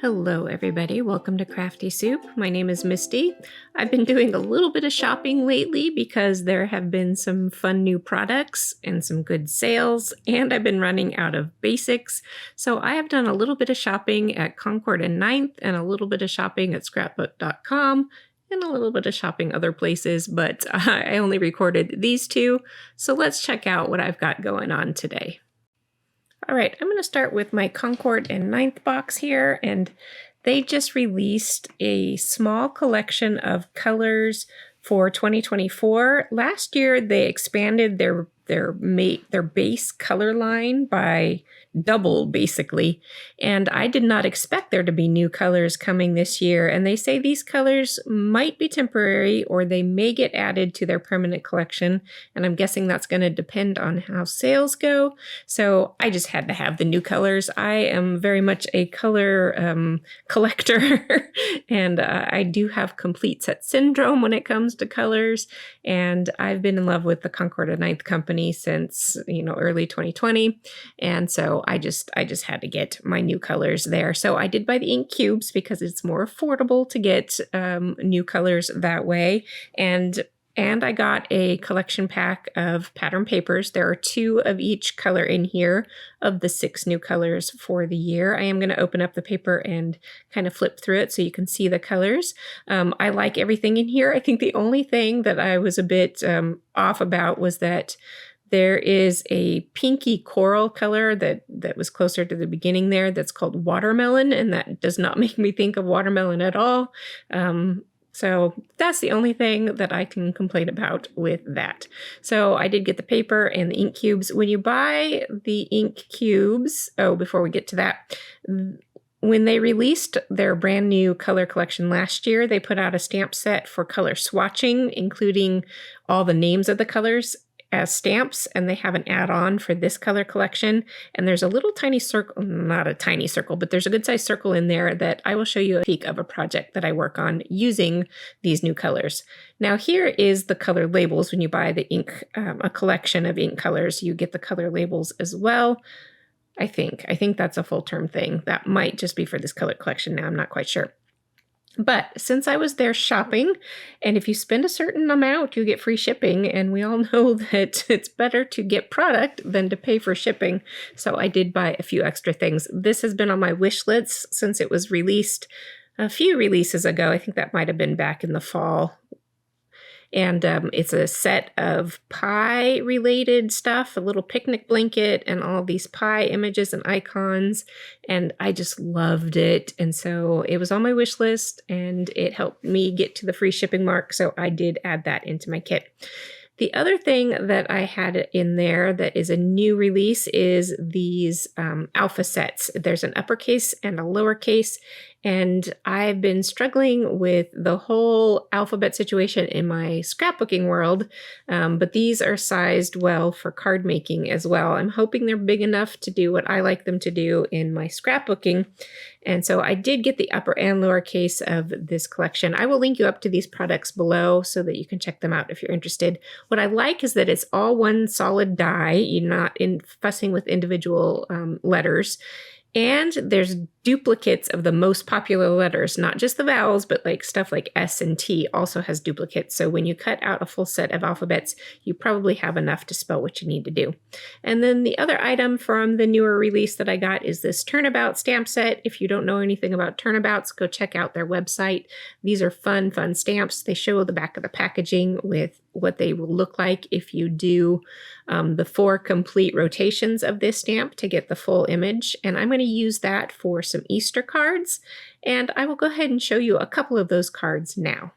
Hello everybody, welcome to Crafty Soup. My name is Misty. I've been doing a little bit of shopping lately because there have been some fun new products and some good sales, and I've been running out of basics. So I have done a little bit of shopping at Concord 9th and a little bit of shopping at Scrapbookcom and a little bit of shopping other places, but I only recorded these two. So let's check out what I've got going on today. All right, I'm going to start with my Concord 9th box here, and they just released a small collection of colors for 2024. Last year, they expanded their base color line by double, basically, and I did not expect there to be new colors coming this year, and they say these colors might be temporary or they may get added to their permanent collection, and I'm guessing that's going to depend on how sales go. So I just had to have the new colors. I am very much a color collector and I do have complete set syndrome when it comes to colors, and I've been in love with the Concord 9th company since early 2020, and so I just had to get my new colors there. So I did buy the ink cubes because it's more affordable to get new colors that way, and I got a collection pack of pattern papers. There are 2 of each color in here of the 6 new colors for the year. I am going to open up the paper and kind of flip through it so you can see the colors. I like everything in here. I think the only thing that I was a bit off about was that there is a pinky coral color that was closer to the beginning there that's called watermelon, and that does not make me think of watermelon at all. So that's the only thing that I can complain about with that. So I did get the paper and the ink cubes. When you buy the ink cubes, before we get to that, when they released their brand new color collection last year, they put out a stamp set for color swatching, including all the names of the colors as stamps, and they have an add-on for this color collection, and there's a little tiny circle, not a tiny circle, but there's a good sized circle in there that I will show you a peek of a project that I work on using these new colors. Now here is the color labels. When you buy the ink, a collection of ink colors, you get the color labels as well. I think that's a full term thing. That might just be for this color collection now, I'm not quite sure. But since I was there shopping, and if you spend a certain amount, you get free shipping, and we all know that it's better to get product than to pay for shipping. So I did buy a few extra things. This has been on my wish list since it was released a few releases ago. I think that might have been back in the fall. And it's a set of pie related stuff, a little picnic blanket and all these pie images and icons. And I just loved it. And so it was on my wish list and it helped me get to the free shipping mark. So I did add that into my kit. The other thing that I had in there that is a new release is these alpha sets. There's an uppercase and a lowercase, and I've been struggling with the whole alphabet situation in my scrapbooking world, but these are sized well for card making as well. I'm hoping they're big enough to do what I like them to do in my scrapbooking. And so I did get the upper and lower case of this collection. I will link you up to these products below so that you can check them out if you're interested. What I like is that it's all one solid die. You're not fussing with individual letters. And there's duplicates of the most popular letters, not just the vowels, but like stuff like S and T also has duplicates. So when you cut out a full set of alphabets, you probably have enough to spell what you need to do. And then the other item from the newer release that I got is this turnabout stamp set. If you don't know anything about turnabouts, go check out their website. These are fun stamps. They show the back of the packaging with what they will look like if you do the 4 complete rotations of this stamp to get the full image. And I'm going to use that for some Easter cards, and I will go ahead and show you a couple of those cards now.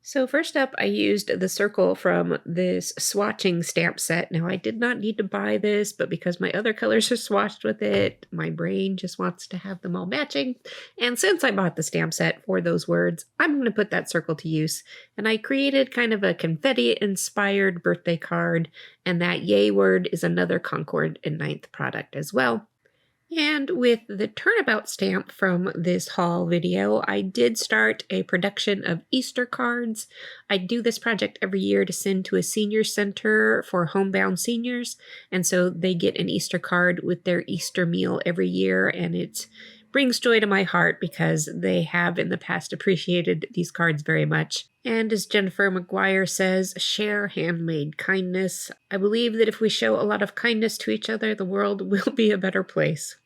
So first up, I used the circle from this swatching stamp set. Now I did not need to buy this, but because my other colors are swatched with it, my brain just wants to have them all matching. And since I bought the stamp set for those words, I'm going to put that circle to use. And I created kind of a confetti-inspired birthday card, and that yay word is another Concord 9th product as well. And with the turnabout stamp from this haul video, I did start a production of Easter cards. I do this project every year to send to a senior center for homebound seniors, and so they get an Easter card with their Easter meal every year, and it's brings joy to my heart because they have in the past appreciated these cards very much. And as Jennifer McGuire says, share handmade kindness. I believe that if we show a lot of kindness to each other, the world will be a better place.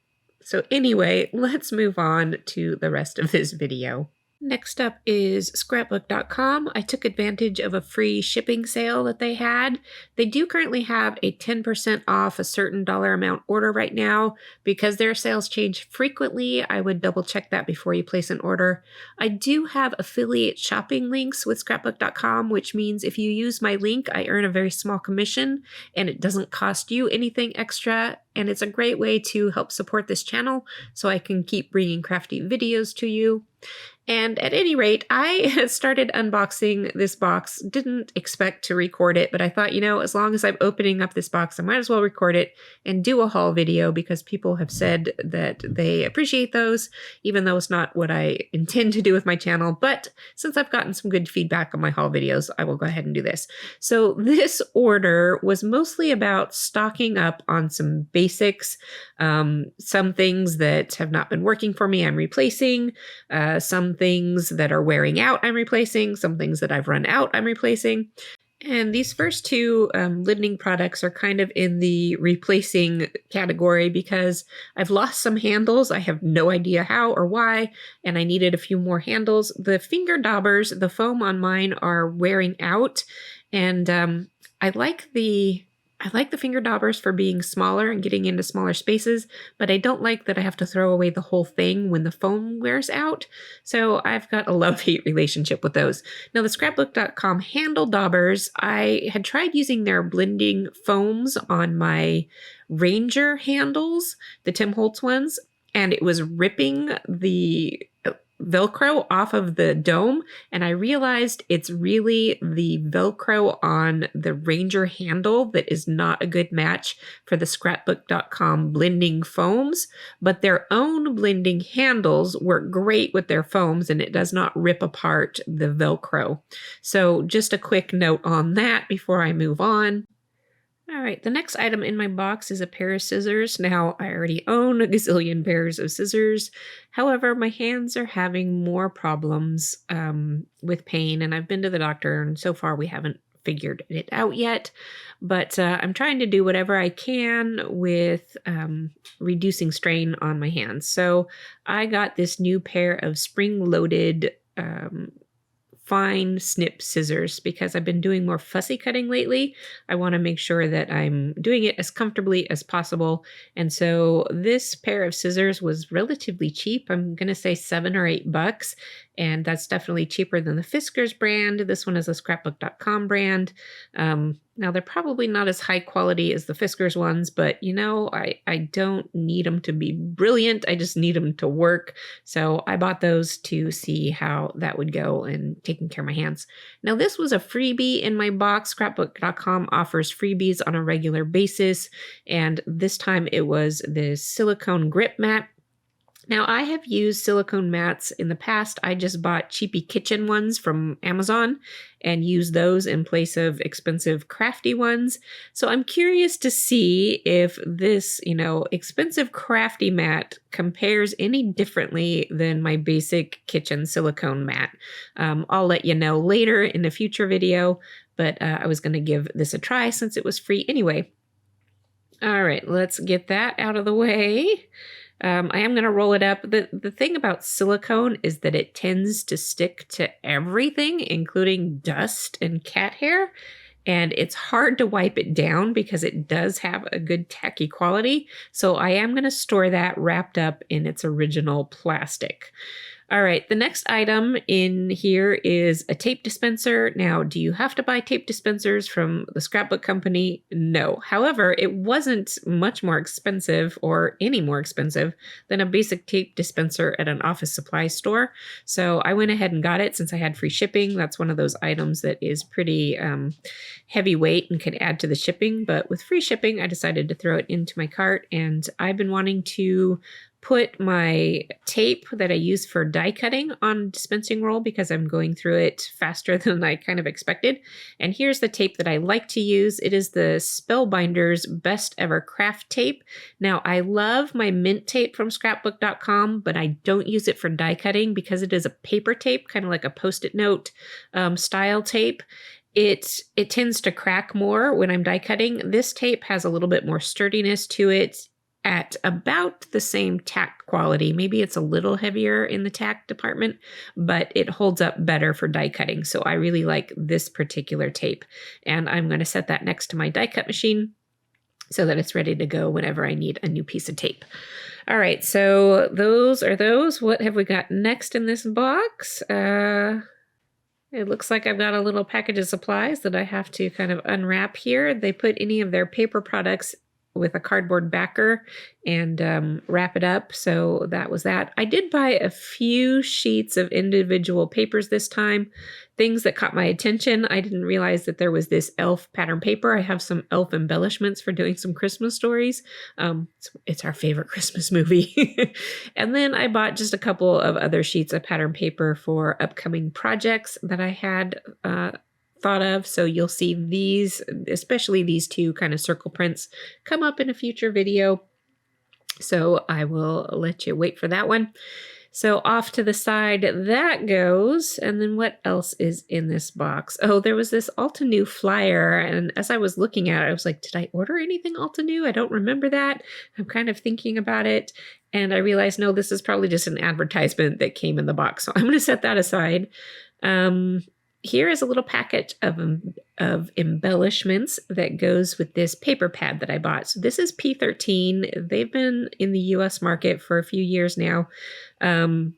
So anyway, let's move on to the rest of this video. Next up is Scrapbookcom. I took advantage of a free shipping sale that they had. They do currently have a 10% off a certain dollar amount order right now. Because their sales change frequently, I would double check that before you place an order. I do have affiliate shopping links with Scrapbook.com, which means if you use my link, I earn a very small commission and it doesn't cost you anything extra. And it's a great way to help support this channel so I can keep bringing crafty videos to you. And at any rate, I started unboxing this box. Didn't expect to record it, but I thought, as long as I'm opening up this box, I might as well record it and do a haul video because people have said that they appreciate those, even though it's not what I intend to do with my channel. But since I've gotten some good feedback on my haul videos, I will go ahead and do this. So this order was mostly about stocking up on some basics. Some things that have not been working for me, I'm replacing. Some things that are wearing out, I'm replacing. Some things that I've run out, I'm replacing. And these first two lidding products are kind of in the replacing category because I've lost some handles. I have no idea how or why, and I needed a few more handles. The finger daubers, the foam on mine are wearing out, and I like the finger daubers for being smaller and getting into smaller spaces, but I don't like that I have to throw away the whole thing when the foam wears out. So I've got a love-hate relationship with those. Now the Scrapbook.com handle daubers, I had tried using their blending foams on my Ranger handles, the Tim Holtz ones, and it was ripping the Velcro off of the dome, and I realized it's really the Velcro on the Ranger handle that is not a good match for the Scrapbook.com blending foams, but their own blending handles work great with their foams and it does not rip apart the Velcro. So just a quick note on that before I move on. All right, the next item in my box is a pair of scissors. Now, I already own a gazillion pairs of scissors. However, my hands are having more problems with pain, and I've been to the doctor, and so far we haven't figured it out yet. But I'm trying to do whatever I can with reducing strain on my hands. So I got this new pair of spring-loaded fine snip scissors because I've been doing more fussy cutting lately. I want to make sure that I'm doing it as comfortably as possible. And so this pair of scissors was relatively cheap. I'm going to say $7 or $8. And that's definitely cheaper than the Fiskars brand. This one is a Scrapbook.com brand. Now, they're probably not as high quality as the Fiskars ones, but I don't need them to be brilliant. I just need them to work. So I bought those to see how that would go and taking care of my hands. Now, this was a freebie in my box. Scrapbook.com offers freebies on a regular basis. And this time it was the silicone grip mat. Now, I have used silicone mats in the past. I just bought cheapy kitchen ones from Amazon and used those in place of expensive crafty ones. So I'm curious to see if this, expensive crafty mat compares any differently than my basic kitchen silicone mat. I'll let you know later in a future video, but I was going to give this a try since it was free anyway. All right, let's get that out of the way. I am going to roll it up. The thing about silicone is that it tends to stick to everything, including dust and cat hair. And it's hard to wipe it down because it does have a good tacky quality. So I am going to store that wrapped up in its original plastic. All right, the next item in here is a tape dispenser. Now, do you have to buy tape dispensers from the Scrapbook Company? No. However, it wasn't much more expensive or any more expensive than a basic tape dispenser at an office supply store. So I went ahead and got it since I had free shipping. That's one of those items that is pretty heavyweight and can add to the shipping. But with free shipping, I decided to throw it into my cart, and I've been wanting to put my tape that I use for die cutting on dispensing roll because I'm going through it faster than I kind of expected. And here's the tape that I like to use. It is the Spellbinder's Best Ever Craft Tape. Now, I love my mint tape from Scrapbookcom, but I don't use it for die cutting because it is a paper tape, kind of like a Post-it note style tape. It tends to crack more when I'm die cutting. This tape has a little bit more sturdiness to it at about the same tack quality. Maybe it's a little heavier in the tack department, but it holds up better for die cutting. So I really like this particular tape. And I'm going to set that next to my die cut machine so that it's ready to go whenever I need a new piece of tape. All right, so those are those. What have we got next in this box? It looks like I've got a little package of supplies that I have to kind of unwrap here. They put any of their paper products with a cardboard backer and wrap it up. So that was that. I did buy a few sheets of individual papers this time, things that caught my attention. I didn't realize that there was this elf pattern paper. I have some elf embellishments for doing some Christmas stories. It's our favorite Christmas movie. And then I bought just a couple of other sheets of pattern paper for upcoming projects that I had thought of. So you'll see these, especially these two kind of circle prints, come up in a future video. So I will let you wait for that one. So off to the side that goes. And then what else is in this box? Oh, there was this Altenew flyer. And as I was looking at it, I was like, did I order anything Altenew? I don't remember that. I'm kind of thinking about it. And I realized, no, this is probably just an advertisement that came in the box. So I'm going to set that aside. Here is a little packet of embellishments that goes with this paper pad that I bought. So this is P13. They've been in the US market for a few years now. And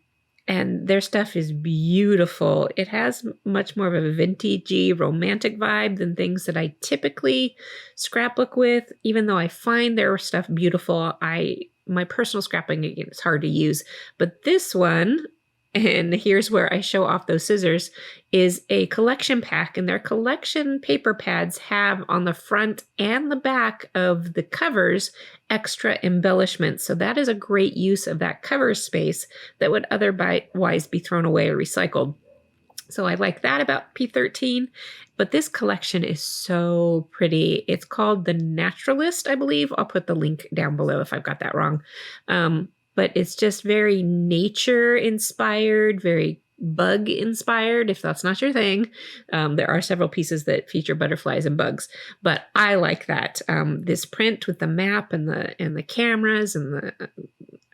their stuff is beautiful. It has much more of a vintagey, romantic vibe than things that I typically scrapbook with. Even though I find their stuff beautiful, my personal scrapbooking, again, it's hard to use. But this one, and here's where I show off those scissors, is a collection pack. And their collection paper pads have on the front and the back of the covers extra embellishments. So that is a great use of that cover space that would otherwise be thrown away or recycled. So I like that about P13. But this collection is so pretty. It's called The Naturalist, I believe. I'll put the link down below if I've got that wrong. But it's just very nature-inspired, very bug-inspired, if that's not your thing. There are several pieces that feature butterflies and bugs, but I like that. This print with the map and the cameras and the,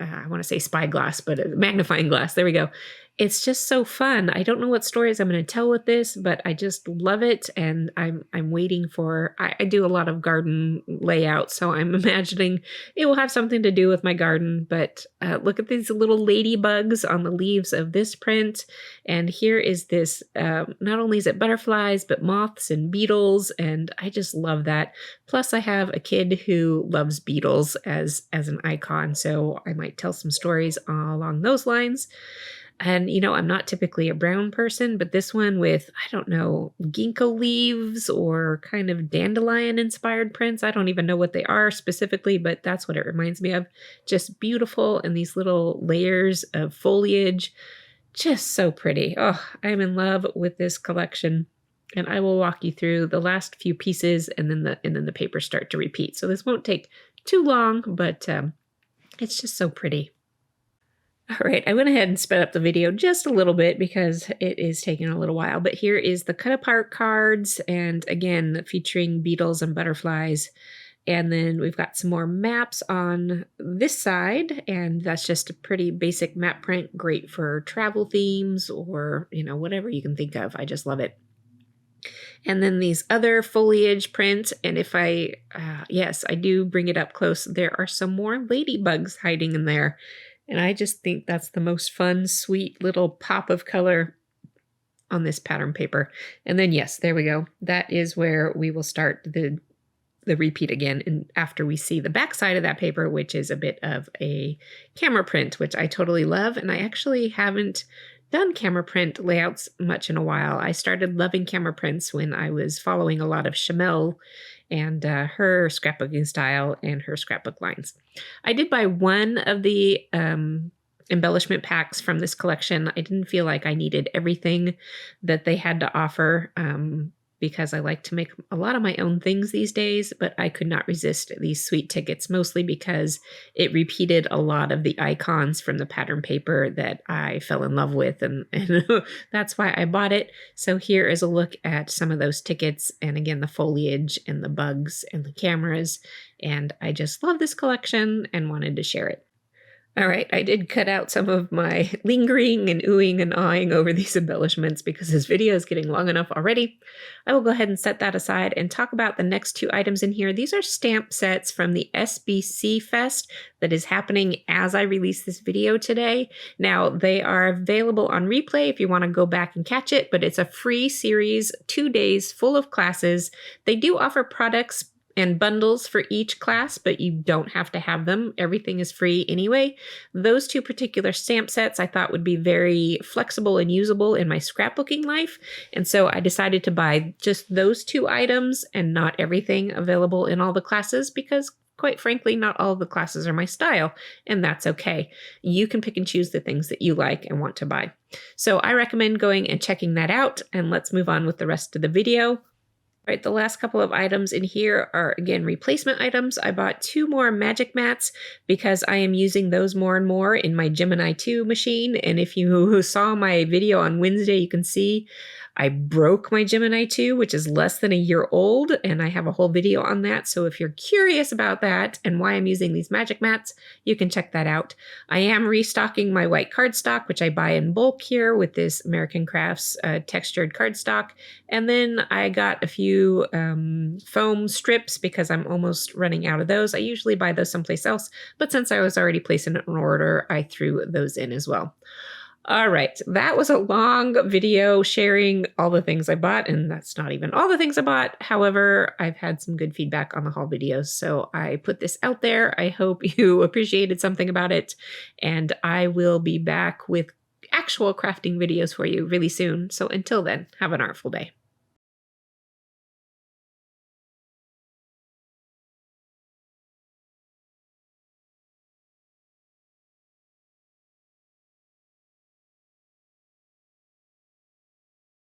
I want to say spyglass, but a magnifying glass. There we go. It's just so fun. I don't know what stories I'm going to tell with this, but I just love it. And I'm waiting for, I do a lot of garden layout, so I'm imagining it will have something to do with my garden. But look at these little ladybugs on the leaves of this print. And here is this, not only is it butterflies, but moths and beetles. And I just love that. Plus I have a kid who loves beetles as an icon. So I might tell some stories along those lines. And, you know, I'm not typically a brown person, but this one with, I don't know, ginkgo leaves or kind of dandelion-inspired prints. I don't even know what they are specifically, but that's what it reminds me of. Just beautiful, and these little layers of foliage. Just so pretty. Oh, I'm in love with this collection. And I will walk you through the last few pieces, and then the papers start to repeat. So this won't take too long, but it's just so pretty. All right, I went ahead and sped up the video just a little bit because it is taking a little while, but here is the cut apart cards, and again, featuring beetles and butterflies. And then we've got some more maps on this side, and that's just a pretty basic map print, great for travel themes or, you know, whatever you can think of. I just love it. And then these other foliage prints, and if yes, I do bring it up close, there are some more ladybugs hiding in there. And I just think that's the most fun, sweet little pop of color on this pattern paper. And then, yes, there we go. That is where we will start the repeat again, and after we see the back side of that paper, which is a bit of a camera print, which I totally love. And I actually haven't done camera print layouts much in a while. I started loving camera prints when I was following a lot of Chamel and her scrapbooking style and her scrapbook lines. I did buy one of the embellishment packs from this collection. I didn't feel like I needed everything that they had to offer because I like to make a lot of my own things these days, but I could not resist these sweet tickets, mostly because it repeated a lot of the icons from the pattern paper that I fell in love with, and that's why I bought it. So here is a look at some of those tickets, and again, the foliage and the bugs and the cameras, and I just love this collection and wanted to share it. All right, I did cut out some of my lingering and oohing and awing over these embellishments because this video is getting long enough already. I will go ahead and set that aside and talk about the next two items in here. These are stamp sets from the SBC Fest that is happening as I release this video today. Now, they are available on replay if you want to go back and catch it, but it's a free series, 2 days full of classes. They do offer products and bundles for each class, but you don't have to have them. Everything is free anyway. Those two particular stamp sets I thought would be very flexible and usable in my scrapbooking life. And so I decided to buy just those two items and not everything available in all the classes because quite frankly, not all of the classes are my style, and that's okay. You can pick and choose the things that you like and want to buy. So I recommend going and checking that out, and let's move on with the rest of the video. All right, the last couple of items in here are, again, replacement items. I bought 2 more magic mats because I am using those more and more in my Gemini 2 machine. And if you saw my video on Wednesday, you can see I broke my Gemini 2, which is less than a year old, and I have a whole video on that. So if you're curious about that and why I'm using these magic mats, you can check that out. I am restocking my white cardstock, which I buy in bulk here with this American Crafts textured cardstock. And then I got a few foam strips because I'm almost running out of those. I usually buy those someplace else, but since I was already placing an order, I threw those in as well. All right, that was a long video sharing all the things I bought, and that's not even all the things I bought. However, I've had some good feedback on the haul videos, so I put this out there. I hope you appreciated something about it, and I will be back with actual crafting videos for you really soon. So until then, have an artful day.